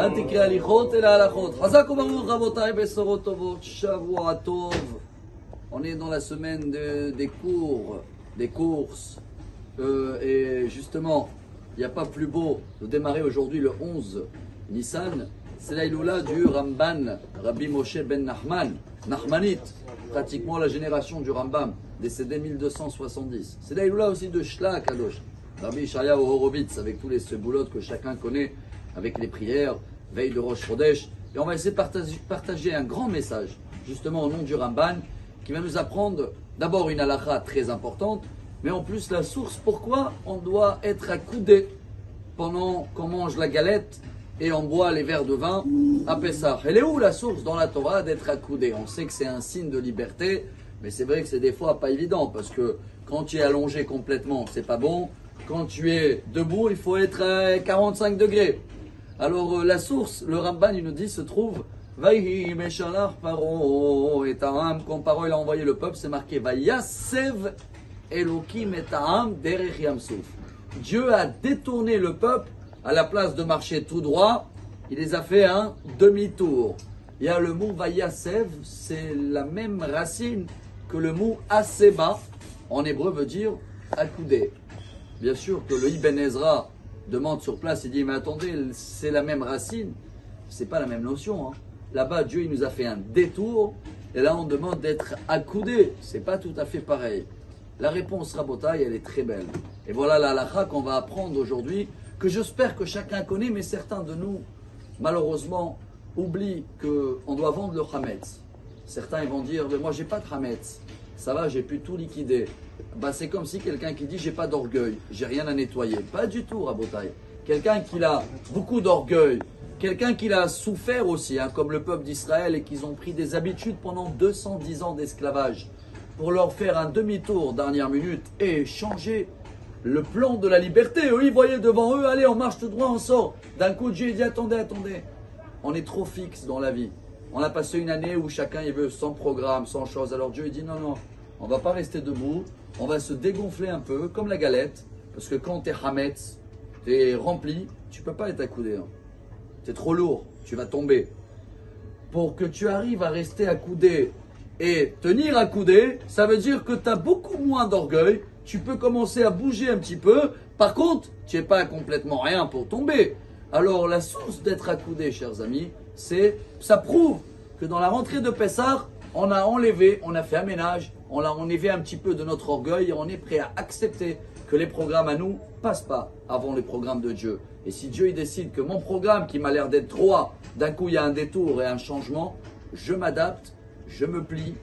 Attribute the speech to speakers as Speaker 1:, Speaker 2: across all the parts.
Speaker 1: On est dans la semaine des cours, des courses. Et justement, il n'y a pas plus beau de démarrer aujourd'hui le 11 Nissan. C'est l'Aïloula du Ramban, Rabbi Moshe ben Nachman, Nachmanite, pratiquement la génération du Rambam, décédé 1270. C'est l'Aïloula aussi de Shla Kadosh, Rabbi Ishayahu Horowitz, avec tous les seboulotes que chacun connaît, avec les prières, veille de Rosh Chodesh. Et on va essayer de partager un grand message, justement au nom du Ramban, qui va nous apprendre d'abord une halakha très importante, mais en plus la source, pourquoi on doit être accoudé pendant qu'on mange la galette et on boit les verres de vin à Pessah. Elle est où la source dans la Torah d'être accoudé? On sait que c'est un signe de liberté, mais c'est vrai que c'est des fois pas évident, parce que quand tu es allongé complètement, c'est pas bon. Quand tu es debout, il faut être à 45 degrés. Alors la source, le Ramban, il nous dit, se trouve Vayhi Meshalach Paro et Ta'am, quand Paro il a envoyé le peuple, c'est marqué Vayasev Elokim et Ta'am derech Yamsouf. Dieu a détourné le peuple, à la place de marcher tout droit, il les a fait un demi-tour. Il y a le mot Vayasev, c'est la même racine que le mot Aseba, en hébreu veut dire accoudé. Bien sûr que le Ibn Ezra demande sur place, il dit, mais attendez, c'est la même racine, c'est pas la même notion. Hein. Là-bas, Dieu il nous a fait un détour, et là on demande d'être accoudé. C'est pas tout à fait pareil. La réponse Rabotai, elle est très belle. Et voilà la halakha qu'on va apprendre aujourd'hui, que j'espère que chacun connaît, mais certains de nous, malheureusement, oublient qu'on doit vendre le Hametz. Certains ils vont dire, mais moi j'ai pas de Hametz, ça va, j'ai pu tout liquider. Bah, c'est comme si quelqu'un qui dit, j'ai pas d'orgueil, j'ai rien à nettoyer. Pas du tout, Rabotai. Quelqu'un qui a beaucoup d'orgueil, quelqu'un qui a souffert aussi, hein, comme le peuple d'Israël, et qu'ils ont pris des habitudes pendant 210 ans d'esclavage, pour leur faire un demi-tour dernière minute et changer le plan de la liberté. Eux, ils voyaient devant eux, allez, on marche tout droit, on sort. D'un coup, Dieu dit, attendez, attendez. On est trop fixe dans la vie. On a passé une année où chacun il veut sans programme, sans chose. Alors Dieu il dit, non, non, on va pas rester debout, on va se dégonfler un peu, comme la galette. Parce que quand tu es hametz, tu es rempli, tu peux pas être accoudé. Hein. Tu es trop lourd, tu vas tomber. Pour que tu arrives à rester accoudé et tenir accoudé, ça veut dire que tu as beaucoup moins d'orgueil. Tu peux commencer à bouger un petit peu. Par contre, tu n'es pas complètement rien pour tomber. Alors, la source d'être accoudé, chers amis, ça prouve que dans la rentrée de Pessah, on a enlevé, on a fait un ménage, on a enlevé un petit peu de notre orgueil et on est prêt à accepter que les programmes à nous passent pas avant les programmes de Dieu. Et si Dieu il décide que mon programme qui m'a l'air d'être droit, d'un coup il y a un détour et un changement, je m'adapte, je me plie,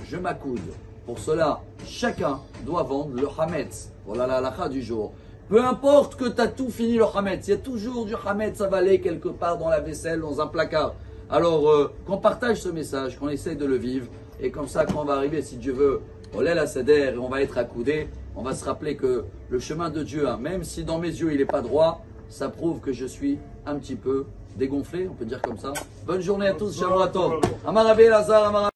Speaker 1: je m'accoude. Pour cela, chacun doit vendre le Hametz. Voilà la halakha du jour. Peu importe que tu as tout fini le Hametz, il y a toujours du Hametz avalé quelque part dans la vaisselle, dans un placard. Alors, qu'on partage ce message, qu'on essaye de le vivre, et comme ça, quand on va arriver, si Dieu veut, au Leil HaSeder, et on va être accoudé, on va se rappeler que le chemin de Dieu, hein, même si dans mes yeux il n'est pas droit, ça prouve que je suis un petit peu dégonflé, on peut dire comme ça. Bonne journée à tous, Shalom Tov. Amar Rabbi Elazar, Amar